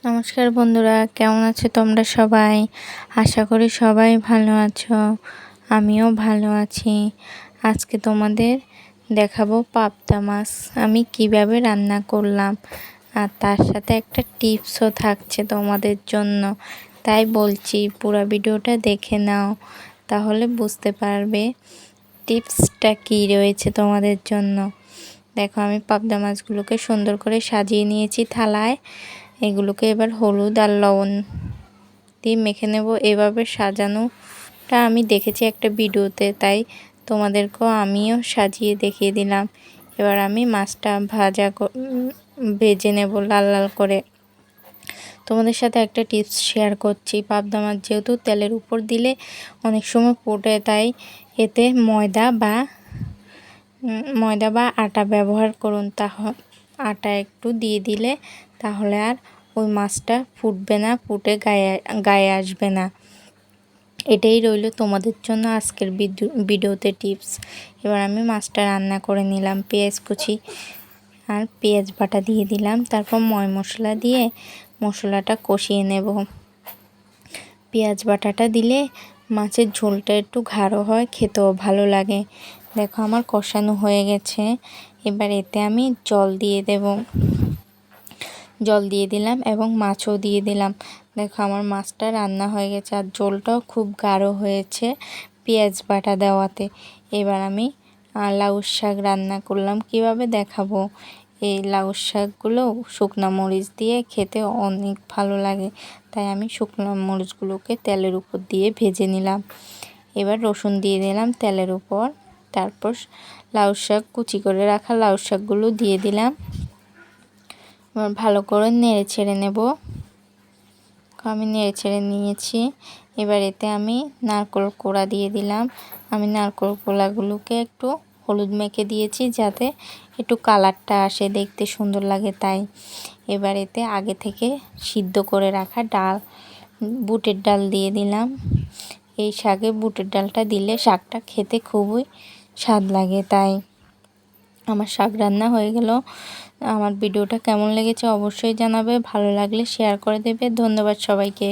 নমস্কার বন্ধুরা, কেমন আছো তোমরা সবাই? আশা করি সবাই ভালো আছো। আমিও ভালো আছি। আজকে তোমাদের দেখাবো পাবদা মাছ আমি কিভাবে রান্না করলাম, আর তার সাথে একটা টিপসও থাকছে তোমাদের জন্য। তাই বলছি পুরো ভিডিওটা দেখে নাও, তাহলে বুঝতে পারবে টিপসটা কী রয়েছে তোমাদের জন্য। দেখো, আমি পাবদা মাছগুলোকে সুন্দর করে সাজিয়ে নিয়েছি থালায়। এগুলোকে এবার হলুদ আর লবণ দিয়ে মেখে নেব। এভাবে সাজানোটা আমি দেখেছি একটা ভিডিওতে, তাই তোমাদেরকেও আমিও সাজিয়ে দেখিয়ে দিলাম। এবার আমি মাছটা ভেজে নেব লাল লাল করে। তোমাদের সাথে একটা টিপস শেয়ার করছি। পাবদা মাছ যেহেতু তেলের উপর দিলে অনেক সময় পোড়ে, তাই এতে ময়দা বা আটা ব্যবহার করুন। আটা একটু দিয়ে দিলে তাহলে আর ওই মাছটা ফুটবে না, ফুটে গায়ে আসবে না। এটাই রইল তোমাদের জন্য আজকের ভিডিওতে টিপস। এবার আমি মাছটা রান্না করে নিলাম। পেঁয়াজ কুচি আর পেঁয়াজ বাটা দিয়ে দিলাম, তারপর মশলা দিয়ে মশলাটা কষিয়ে নেব। পেঁয়াজ বাটাটা দিলে মাছের ঝোলটা একটু গাঢ় হয়, খেতেও ভালো লাগে। দেখো, আমার কষানো হয়ে গেছে। এবার এতে আমি জল দিয়ে দিলাম এবং মাছও দিয়ে দিলাম। দেখো, আমার মাছটা রান্না হয়ে গেছে আর ঝোলটাও খুব গাঢ় হয়েছে পেঁয়াজ বাটা দেওয়াতে। এবার আমি লাউ শাক রান্না করলাম। কিভাবে দেখাবো। এই লাউ শাকগুলো শুকনো মরিচ দিয়ে খেতে অনেক ভালো লাগে, তাই আমি শুকনো মরিচগুলোকে তেলের উপর দিয়ে ভেজে নিলাম। এবার রসুন দিয়ে দিলাম তেলের উপর, তারপর লাউ শাক, কুচি করে রাখা লাউ শাকগুলো দিয়ে দিলাম। ভালো করে নেড়ে ছেড়ে নেব। আমি নেড়ে ছেড়ে নিয়েছি। এবার এতে আমি নারকেল কোড়া দিয়ে দিলাম। আমি নারকেল কোড়াগুলোকে একটু হলুদ মেখে দিয়েছি, যাতে একটু কালারটা আসে, দেখতে সুন্দর লাগে তাই। এবার এতে আগে থেকে সিদ্ধ করে রাখা বুটের ডাল দিয়ে দিলাম। এই শাকে বুটের ডালটা দিলে শাকটা খেতে খুবই স্বাদ লাগে, তাই আমার শাক রান্না হয়ে গেল। আমার ভিডিওটা কেমন লেগেছে অবশ্যই জানাবে, ভালো লাগলে শেয়ার করে দেবে। ধন্যবাদ সবাইকে।